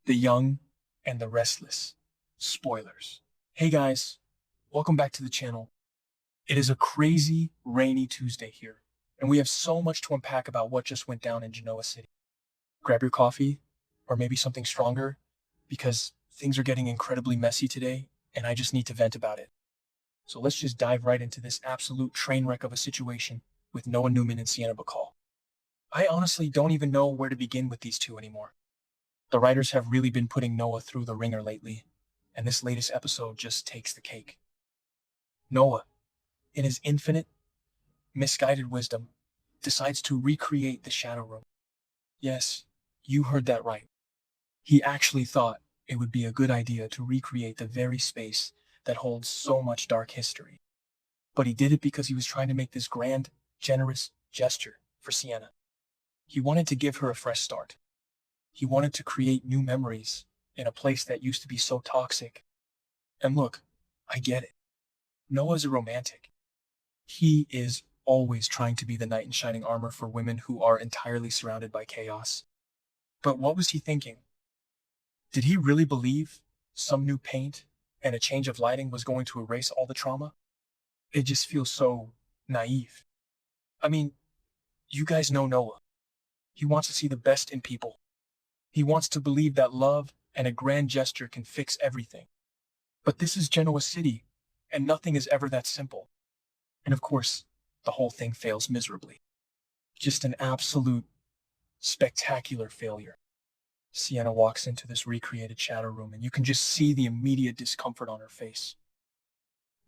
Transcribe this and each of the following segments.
The Young and the Restless. Spoilers. Hey guys, welcome back to the channel. It is a crazy, rainy Tuesday here, and we have so much to unpack about what just went down in Genoa City. Grab your coffee, or maybe something stronger, because things are getting incredibly messy today, and I just need to vent about it. So let's just dive right into this absolute train wreck of a situation with Noah Newman and Sienna Bacall. I honestly don't even know where to begin with these two anymore. The writers have really been putting Noah through the ringer lately, and this latest episode just takes the cake. Noah, in his infinite, misguided wisdom, decides to recreate the Shadow Room. Yes, you heard that right. He actually thought it would be a good idea to recreate the very space that holds so much dark history. But he did it because he was trying to make this grand, generous gesture for Sienna. He wanted to give her a fresh start. He wanted to create new memories in a place that used to be so toxic. And look, I get it. Noah's a romantic. He is always trying to be the knight in shining armor for women who are entirely surrounded by chaos. But what was he thinking? Did he really believe some new paint and a change of lighting was going to erase all the trauma? It just feels so naive. I mean, you guys know Noah. He wants to see the best in people. He wants to believe that love and a grand gesture can fix everything. But this is Genoa City, and nothing is ever that simple. And of course, the whole thing fails miserably. Just an absolute, spectacular failure. Sienna walks into this recreated shadow room, and you can just see the immediate discomfort on her face.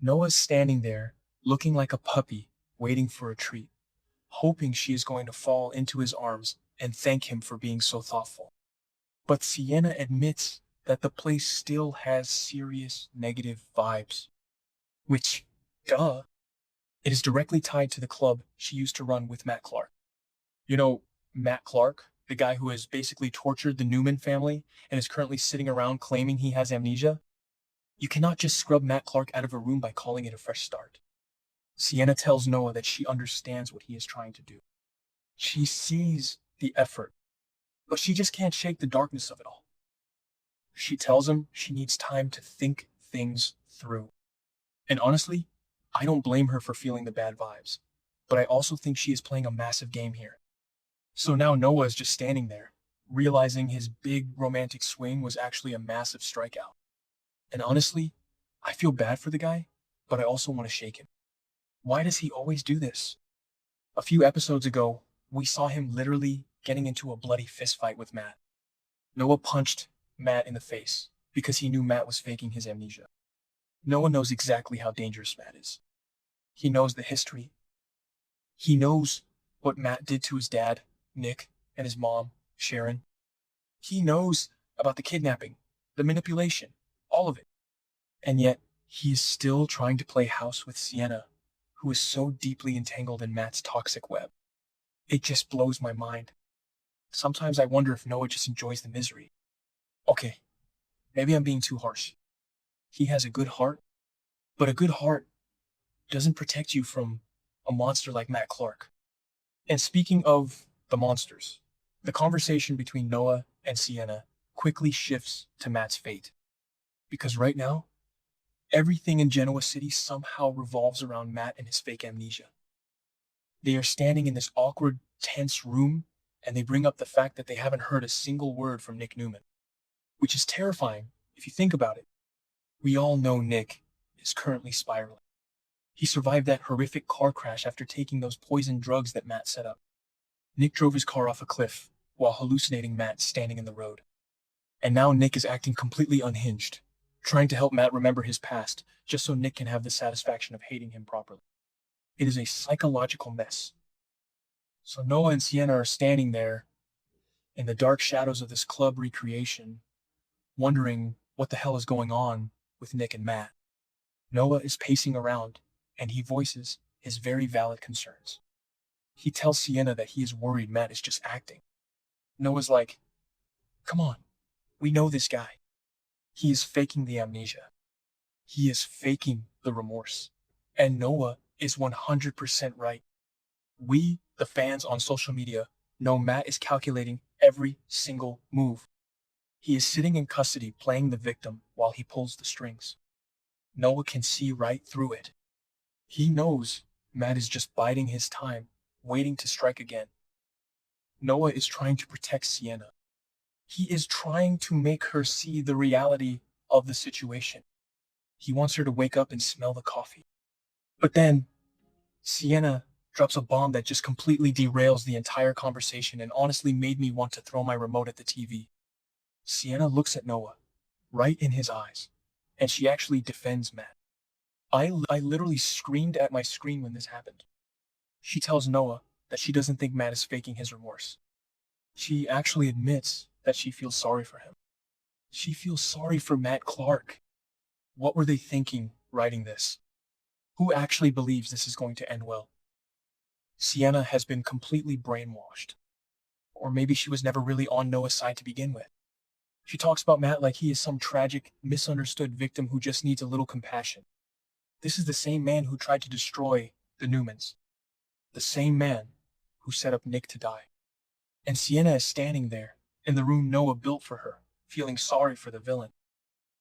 Noah's standing there, looking like a puppy, waiting for a treat, hoping she is going to fall into his arms and thank him for being so thoughtful. But Sienna admits that the place still has serious negative vibes. Which, duh, it is directly tied to the club she used to run with Matt Clark. You know, Matt Clark, the guy who has basically tortured the Newman family and is currently sitting around claiming he has amnesia? You cannot just scrub Matt Clark out of a room by calling it a fresh start. Sienna tells Noah that she understands what he is trying to do. She sees the effort, but she just can't shake the darkness of it all. She tells him she needs time to think things through. And honestly, I don't blame her for feeling the bad vibes, but I also think she is playing a massive game here. So now Noah is just standing there, realizing his big romantic swing was actually a massive strikeout. And honestly, I feel bad for the guy, but I also want to shake him. Why does he always do this? A few episodes ago, we saw him literally getting into a bloody fistfight with Matt. Noah punched Matt in the face because he knew Matt was faking his amnesia. Noah knows exactly how dangerous Matt is. He knows the history. He knows what Matt did to his dad, Nick, and his mom, Sharon. He knows about the kidnapping, the manipulation, all of it. And yet, he is still trying to play house with Sienna, who is so deeply entangled in Matt's toxic web. It just blows my mind. Sometimes I wonder if Noah just enjoys the misery. Okay, maybe I'm being too harsh. He has a good heart, but a good heart doesn't protect you from a monster like Matt Clark. And speaking of the monsters, the conversation between Noah and Sienna quickly shifts to Matt's fate. Because right now, everything in Genoa City somehow revolves around Matt and his fake amnesia. They are standing in this awkward, tense room, and they bring up the fact that they haven't heard a single word from Nick Newman, which is terrifying if you think about it. We all know Nick is currently spiraling. He survived that horrific car crash after taking those poison drugs that Matt set up. Nick drove his car off a cliff while hallucinating Matt standing in the road. And now Nick is acting completely unhinged, trying to help Matt remember his past just so Nick can have the satisfaction of hating him properly. It is a psychological mess. So Noah and Sienna are standing there in the dark shadows of this club recreation, wondering what the hell is going on with Nick and Matt. Noah is pacing around, and he voices his very valid concerns. He tells Sienna that he is worried Matt is just acting. Noah's like, come on, we know this guy. He is faking the amnesia. He is faking the remorse. And Noah is 100% right. We, the fans on social media, know Matt is calculating every single move. He is sitting in custody playing the victim while he pulls the strings. Noah can see right through it. He knows Matt is just biding his time, waiting to strike again. Noah is trying to protect Sienna. He is trying to make her see the reality of the situation. He wants her to wake up and smell the coffee. But then, Sienna drops a bomb that just completely derails the entire conversation and honestly made me want to throw my remote at the TV. Sienna looks at Noah, right in his eyes, and she actually defends Matt. I literally screamed at my screen when this happened. She tells Noah that she doesn't think Matt is faking his remorse. She actually admits that she feels sorry for him. She feels sorry for Matt Clark. What were they thinking writing this? Who actually believes this is going to end well? Sienna has been completely brainwashed. Or maybe she was never really on Noah's side to begin with. She talks about Matt like he is some tragic, misunderstood victim who just needs a little compassion. This is the same man who tried to destroy the Newmans. The same man who set up Nick to die. And Sienna is standing there in the room Noah built for her, feeling sorry for the villain.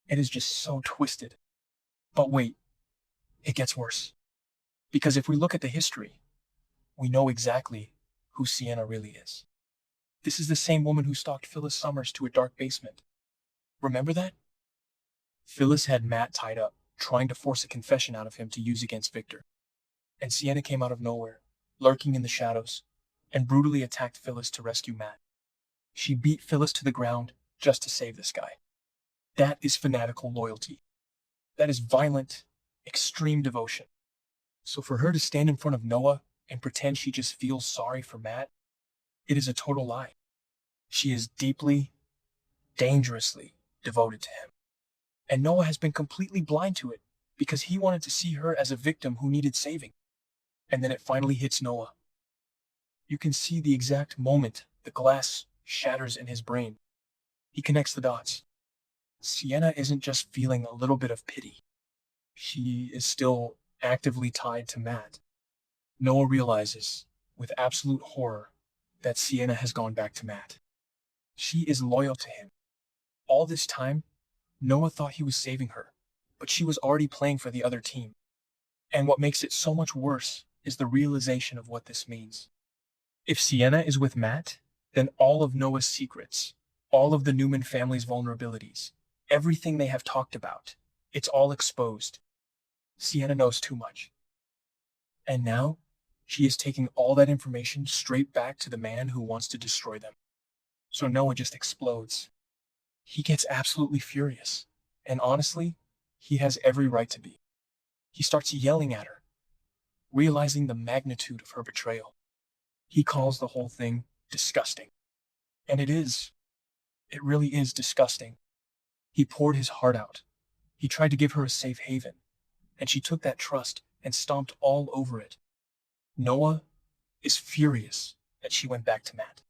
It is just so twisted. But wait, it gets worse. Because if we look at the history, we know exactly who Sienna really is. This is the same woman who stalked Phyllis Summers to a dark basement. Remember that? Phyllis had Matt tied up, trying to force a confession out of him to use against Victor. And Sienna came out of nowhere, lurking in the shadows, and brutally attacked Phyllis to rescue Matt. She beat Phyllis to the ground just to save this guy. That is fanatical loyalty. That is violent, extreme devotion. So for her to stand in front of Noah and pretend she just feels sorry for Matt, it is a total lie. She is deeply, dangerously devoted to him. And Noah has been completely blind to it because he wanted to see her as a victim who needed saving. And then it finally hits Noah. You can see the exact moment the glass shatters in his brain. He connects the dots. Sienna isn't just feeling a little bit of pity. She is still actively tied to Matt. Noah realizes, with absolute horror, that Sienna has gone back to Matt. She is loyal to him. All this time, Noah thought he was saving her, but she was already playing for the other team. And what makes it so much worse is the realization of what this means. If Sienna is with Matt, then all of Noah's secrets, all of the Newman family's vulnerabilities, everything they have talked about, it's all exposed. Sienna knows too much. And now, she is taking all that information straight back to the man who wants to destroy them. So Noah just explodes. He gets absolutely furious. And honestly, he has every right to be. He starts yelling at her, realizing the magnitude of her betrayal. He calls the whole thing disgusting. And it is. It really is disgusting. He poured his heart out. He tried to give her a safe haven. And she took that trust and stomped all over it. Noah is furious that she went back to Matt.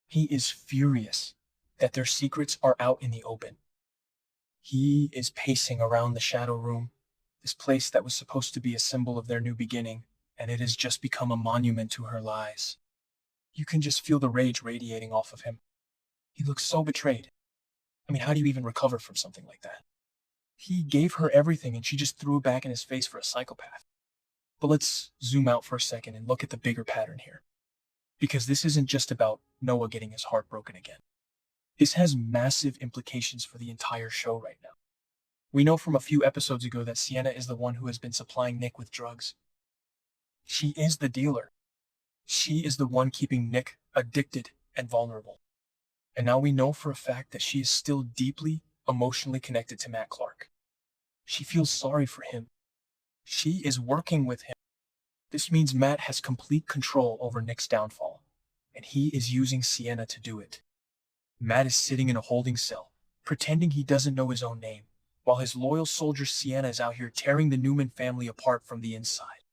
He is furious that their secrets are out in the open. He is pacing around the shadow room, this place that was supposed to be a symbol of their new beginning, and it has just become a monument to her lies. You can just feel the rage radiating off of him. He looks so betrayed. I mean, how do you even recover from something like that? He gave her everything and she just threw it back in his face for a psychopath. But let's zoom out for a second and look at the bigger pattern here. Because this isn't just about Noah getting his heart broken again. This has massive implications for the entire show right now. We know from a few episodes ago that Sienna is the one who has been supplying Nick with drugs. She is the dealer. She is the one keeping Nick addicted and vulnerable. And now we know for a fact that she is still deeply emotionally connected to Matt Clark. She feels sorry for him. She is working with him. This means Matt has complete control over Nick's downfall, and he is using Sienna to do it. Matt is sitting in a holding cell, pretending he doesn't know his own name, while his loyal soldier Sienna is out here tearing the Newman family apart from the inside.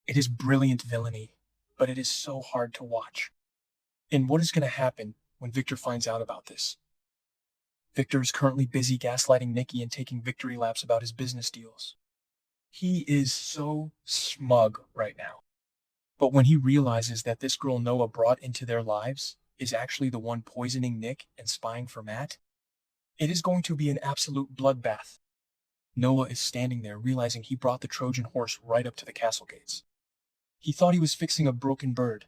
It is brilliant villainy, but it is so hard to watch. And what is going to happen when Victor finds out about this? Victor is currently busy gaslighting Nikki and taking victory laps about his business deals. He is so smug right now. But when he realizes that this girl Noah brought into their lives is actually the one poisoning Nick and spying for Matt, It is going to be an absolute bloodbath. Noah is standing there, realizing he brought the Trojan horse right up to the castle gates. He thought he was fixing a broken bird,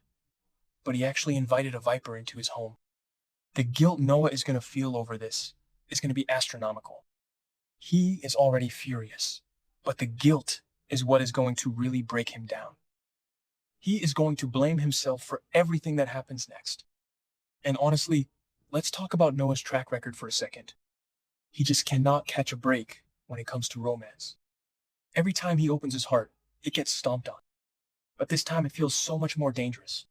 but he actually invited a viper into his home. The guilt Noah is going to feel over this is going to be astronomical. He is already furious, but the guilt is what is going to really break him down. He is going to blame himself for everything that happens next. And honestly, let's talk about Noah's track record for a second. He just cannot catch a break when it comes to romance. Every time he opens his heart, it gets stomped on. But this time it feels so much more dangerous.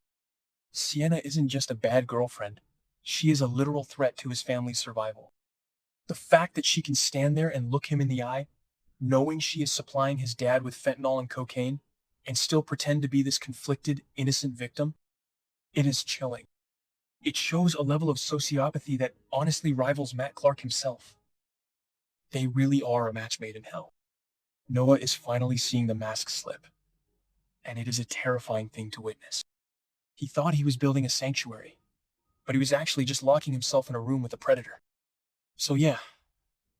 Sienna isn't just a bad girlfriend, she is a literal threat to his family's survival. The fact that she can stand there and look him in the eye, knowing she is supplying his dad with fentanyl and cocaine, and still pretend to be this conflicted, innocent victim, it is chilling. It shows a level of sociopathy that honestly rivals Matt Clark himself. They really are a match made in hell. Noah is finally seeing the mask slip, and it is a terrifying thing to witness. He thought he was building a sanctuary, but he was actually just locking himself in a room with a predator. So yeah,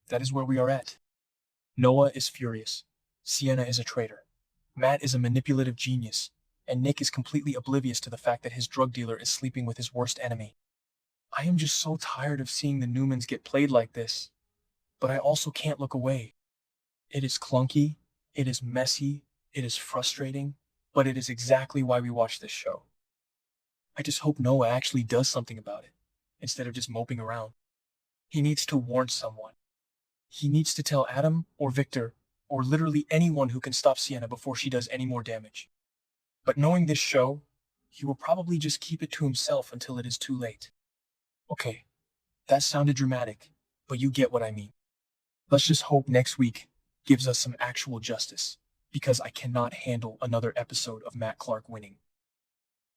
that is where we are at. Noah is furious. Sienna is a traitor. Matt is a manipulative genius, and Nick is completely oblivious to the fact that his drug dealer is sleeping with his worst enemy. I am just so tired of seeing the Newmans get played like this, but I also can't look away. It is clunky, it is messy, it is frustrating, but it is exactly why we watch this show. I just hope Noah actually does something about it, instead of just moping around. He needs to warn someone. He needs to tell Adam or Victor, or literally anyone who can stop Sienna before she does any more damage. But knowing this show, he will probably just keep it to himself until it is too late. Okay, that sounded dramatic, but you get what I mean. Let's just hope next week gives us some actual justice, because I cannot handle another episode of Matt Clark winning.